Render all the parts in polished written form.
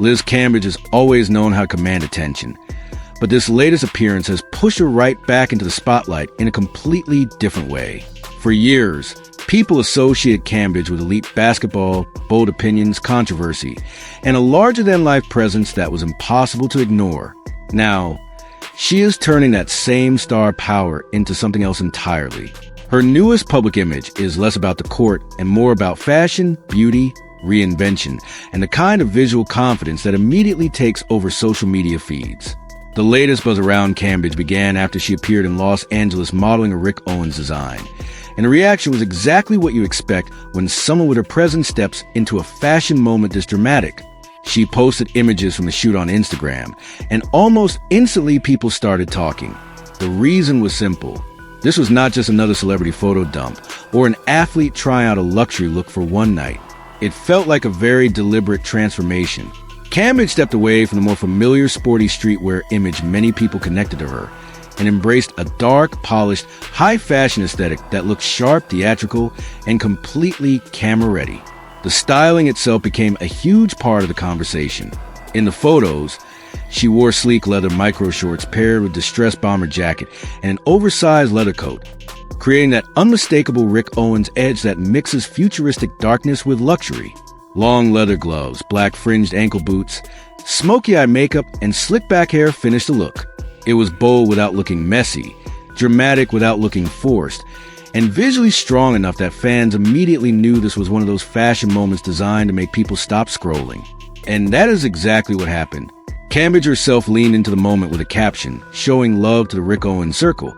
Liz Cambage has always known how to command attention, but this latest appearance has pushed her right back into the spotlight in a completely different way. For years, people associated Cambage with elite basketball, bold opinions, controversy, and a larger-than-life presence that was impossible to ignore. Now, she is turning that same star power into something else entirely. Her newest public image is less about the court and more about fashion, beauty, reinvention, and the kind of visual confidence that immediately takes over social media feeds. The latest buzz around Cambage began after she appeared in Los Angeles modeling a Rick Owens design. And the reaction was exactly what you expect when someone with her presence steps into a fashion moment this dramatic. She posted images from the shoot on Instagram, and almost instantly people started talking. The reason was simple. This was not just another celebrity photo dump or an athlete trying out a luxury look for one night. It felt like a very deliberate transformation. Cambage stepped away from the more familiar sporty streetwear image many people connected to her and embraced a dark, polished, high-fashion aesthetic that looked sharp, theatrical, and completely camera-ready. The styling itself became a huge part of the conversation. In the photos, she wore sleek leather micro shorts paired with distressed bomber jacket and an oversized leather coat, creating that unmistakable Rick Owens edge that mixes futuristic darkness with luxury. Long leather gloves, black fringed ankle boots, smoky-eye makeup, and slick-back hair finished the look. It was bold without looking messy, dramatic without looking forced, and visually strong enough that fans immediately knew this was one of those fashion moments designed to make people stop scrolling. And that is exactly what happened. Cambage herself leaned into the moment with a caption, showing love to the Rick Owens circle,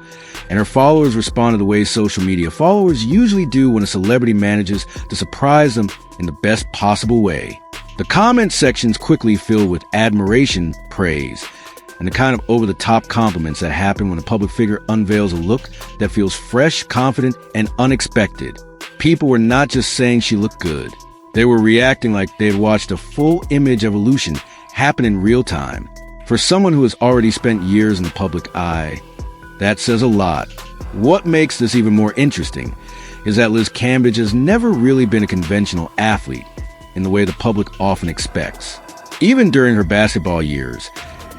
and her followers responded the way social media followers usually do when a celebrity manages to surprise them in the best possible way. The comment sections quickly filled with admiration, praise, and the kind of over-the-top compliments that happen when a public figure unveils a look that feels fresh, confident, and unexpected. People were not just saying she looked good. They were reacting like they had watched a full image evolution happen in real time. For someone who has already spent years in the public eye, that says a lot. What makes this even more interesting is that Liz Cambage has never really been a conventional athlete in the way the public often expects. Even during her basketball years,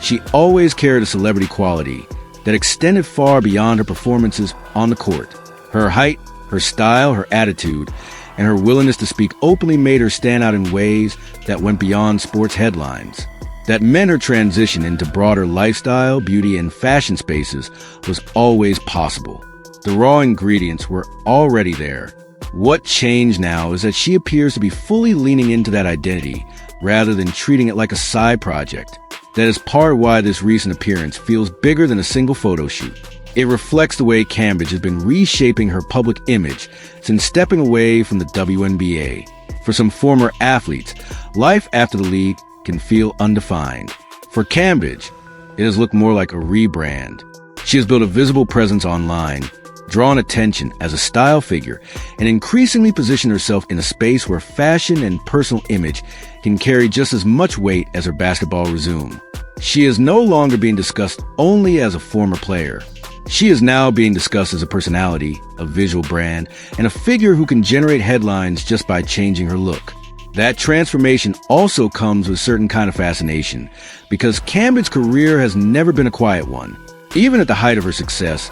she always carried a celebrity quality that extended far beyond her performances on the court. Her height, her style, her attitude, and her willingness to speak openly made her stand out in ways that went beyond sports headlines. That meant her transition into broader lifestyle, beauty, and fashion spaces was always possible. The raw ingredients were already there. What changed now is that she appears to be fully leaning into that identity rather than treating it like a side project. That is part of why this recent appearance feels bigger than a single photo shoot. It reflects the way Cambage has been reshaping her public image since stepping away from the WNBA. For some former athletes, life after the league can feel undefined. For Cambage, it has looked more like a rebrand. She has built a visible presence online, drawn attention as a style figure, and increasingly positioned herself in a space where fashion and personal image can carry just as much weight as her basketball resume. She is no longer being discussed only as a former player. She is now being discussed as a personality, a visual brand, and a figure who can generate headlines just by changing her look. That transformation also comes with a certain kind of fascination, because Cambage's career has never been a quiet one. Even at the height of her success,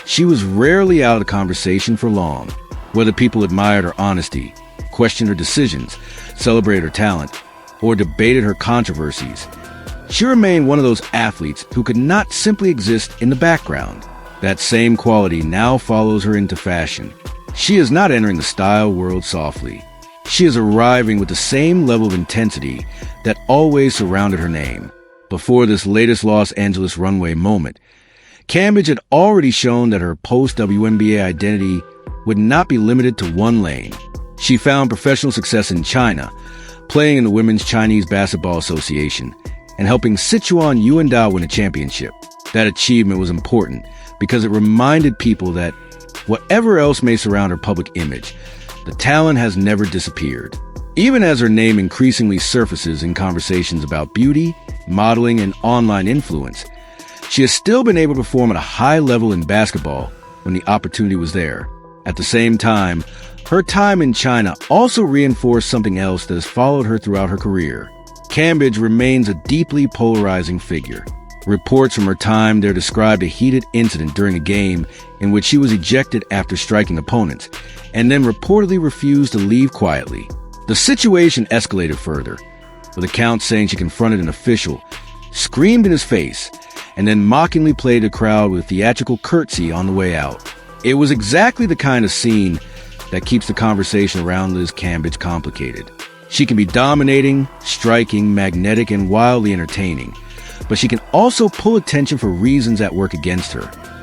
she was rarely out of the conversation for long. Whether people admired her honesty, questioned her decisions, celebrated her talent, or debated her controversies, she remained one of those athletes who could not simply exist in the background. That same quality now follows her into fashion. She is not entering the style world softly. She is arriving with the same level of intensity that always surrounded her name. Before this latest Los Angeles runway moment, Cambage had already shown that her post-WNBA identity would not be limited to one lane. She found professional success in China, playing in the Women's Chinese Basketball Association, and helping Sichuan Yuandao win a championship. That achievement was important because it reminded people that whatever else may surround her public image, the talent has never disappeared. Even as her name increasingly surfaces in conversations about beauty, modeling, and online influence, she has still been able to perform at a high level in basketball when the opportunity was there. At the same time, her time in China also reinforced something else that has followed her throughout her career: Cambage remains a deeply polarizing figure. Reports from her time there described a heated incident during a game in which she was ejected after striking opponents, and then reportedly refused to leave quietly. The situation escalated further, with accounts saying she confronted an official, screamed in his face, and then mockingly played the crowd with theatrical curtsy on the way out. It was exactly the kind of scene that keeps the conversation around Liz Cambage complicated. She can be dominating, striking, magnetic, and wildly entertaining, but she can also pull attention for reasons that work against her.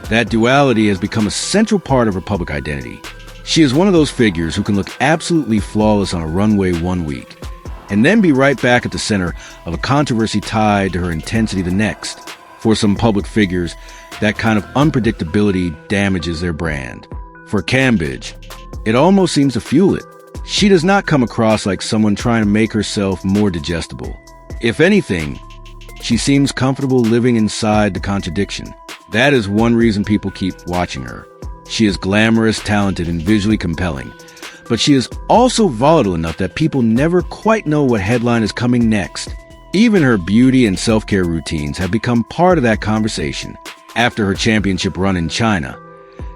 That duality has become a central part of her public identity. She is one of those figures who can look absolutely flawless on a runway one week, and then be right back at the center of a controversy tied to her intensity the next. For some public figures, that kind of unpredictability damages their brand. For Cambage, it almost seems to fuel it. She does not come across like someone trying to make herself more digestible. If anything, she seems comfortable living inside the contradiction. That is one reason people keep watching her. She is glamorous, talented, and visually compelling, but she is also volatile enough that people never quite know what headline is coming next. Even her beauty and self-care routines have become part of that conversation. After her championship run in China,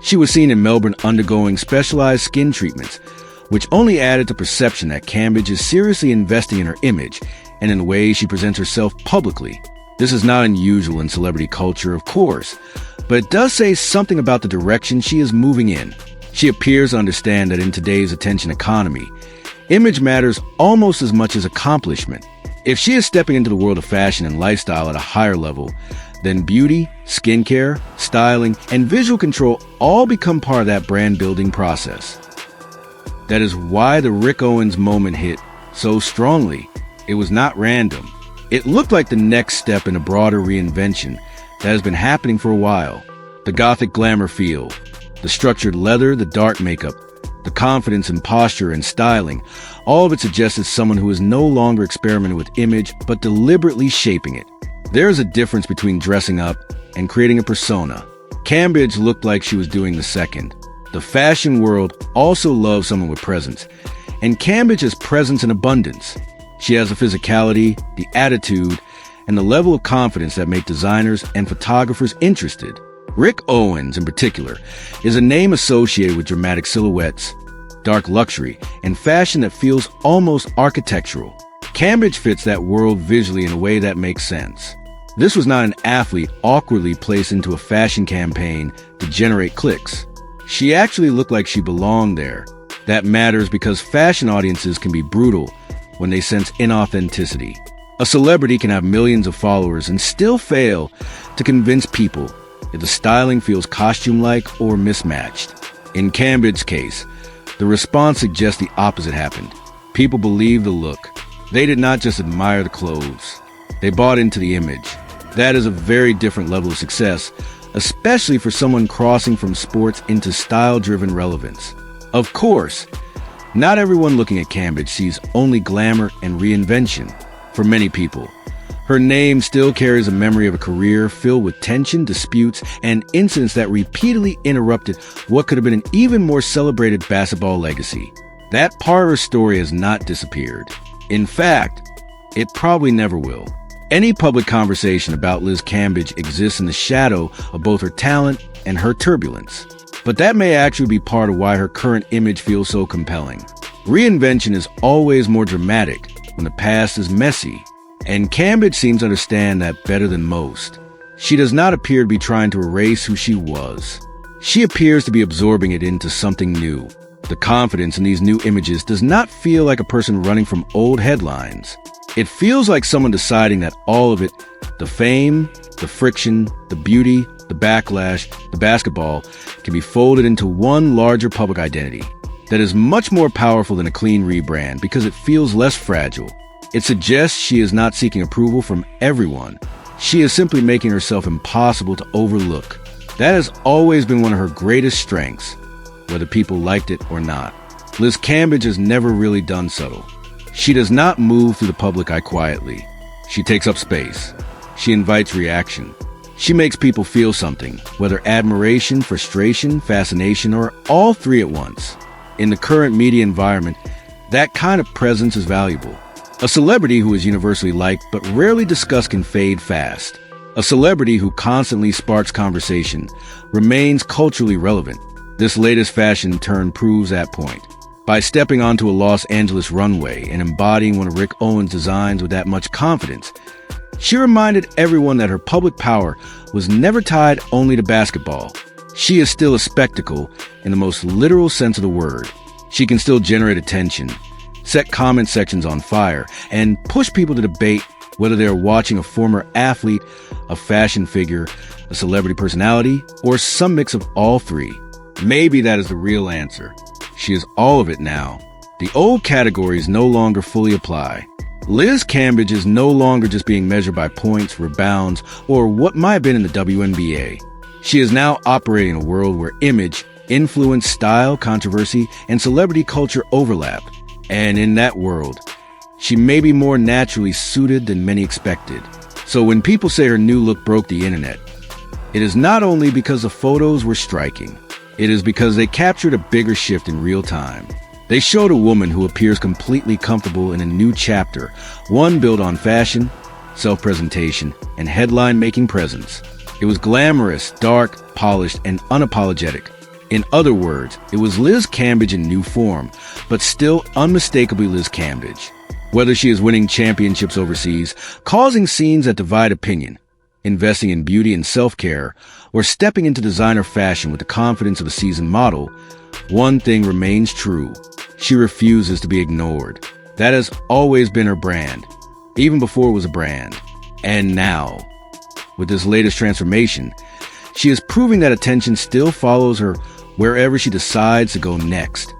she was seen in Melbourne undergoing specialized skin treatments, which only added to perception that Cambage is seriously investing in her image and in the way she presents herself publicly. This is not unusual in celebrity culture, of course, but it does say something about the direction she is moving in. She appears to understand that in today's attention economy, image matters almost as much as accomplishment. If she is stepping into the world of fashion and lifestyle at a higher level, then beauty, skincare, styling, and visual control all become part of that brand-building process. That is why the Rick Owens moment hit so strongly. It was not random. It looked like the next step in a broader reinvention that has been happening for a while. The gothic glamour feel, the structured leather, the dark makeup, the confidence in posture and styling, all of it suggested someone who is no longer experimenting with image, but deliberately shaping it. There is a difference between dressing up and creating a persona. Cambage looked like she was doing the second. The fashion world also loves someone with presence, and Cambage has presence in abundance. She has the physicality, the attitude, and the level of confidence that make designers and photographers interested. Rick Owens, in particular, is a name associated with dramatic silhouettes, dark luxury, and fashion that feels almost architectural. Cambage fits that world visually in a way that makes sense. This was not an athlete awkwardly placed into a fashion campaign to generate clicks. She actually looked like she belonged there. That matters because fashion audiences can be brutal when they sense inauthenticity. A celebrity can have millions of followers and still fail to convince people if the styling feels costume-like or mismatched. In Cambage's case, the response suggests the opposite happened. People believed the look. They did not just admire the clothes. They bought into the image. That is a very different level of success, especially for someone crossing from sports into style-driven relevance. Of course, not everyone looking at Cambage sees only glamour and reinvention. For many people, her name still carries a memory of a career filled with tension, disputes, and incidents that repeatedly interrupted what could have been an even more celebrated basketball legacy. That part of her story has not disappeared. In fact, it probably never will. Any public conversation about Liz Cambage exists in the shadow of both her talent and her turbulence. But that may actually be part of why her current image feels so compelling. Reinvention is always more dramatic when the past is messy, and Cambage seems to understand that better than most. She does not appear to be trying to erase who she was. She appears to be absorbing it into something new. The confidence in these new images does not feel like a person running from old headlines. It feels like someone deciding that all of it, the fame, the friction, the beauty, the backlash, the basketball, can be folded into one larger public identity that is much more powerful than a clean rebrand because it feels less fragile. It suggests she is not seeking approval from everyone. She is simply making herself impossible to overlook. That has always been one of her greatest strengths, whether people liked it or not. Liz Cambage has never really done subtle. She does not move through the public eye quietly. She takes up space. She invites reaction. She makes people feel something, whether admiration, frustration, fascination, or all three at once. In the current media environment, that kind of presence is valuable. A celebrity who is universally liked but rarely discussed can fade fast. A celebrity who constantly sparks conversation remains culturally relevant. This latest fashion turn proves that point. By stepping onto a Los Angeles runway and embodying one of Rick Owens' designs with that much confidence, she reminded everyone that her public power was never tied only to basketball. She is still a spectacle in the most literal sense of the word. She can still generate attention, set comment sections on fire, and push people to debate whether they're watching a former athlete, a fashion figure, a celebrity personality, or some mix of all three. Maybe that is the real answer. She is all of it now. The old categories no longer fully apply. Liz Cambage is no longer just being measured by points, rebounds, or what might have been in the WNBA. She is now operating in a world where image, influence, style, controversy, and celebrity culture overlap. And in that world, she may be more naturally suited than many expected. So when people say her new look broke the internet, it is not only because the photos were striking. It is because they captured a bigger shift in real time. They showed a woman who appears completely comfortable in a new chapter, one built on fashion, self-presentation, and headline-making presence. It was glamorous, dark, polished, and unapologetic. In other words, it was Liz Cambage in new form, but still unmistakably Liz Cambage. Whether she is winning championships overseas, causing scenes that divide opinion, investing in beauty and self-care, or stepping into designer fashion with the confidence of a seasoned model, one thing remains true. She refuses to be ignored. That has always been her brand, even before it was a brand. And now, with this latest transformation, she is proving that attention still follows her wherever she decides to go next.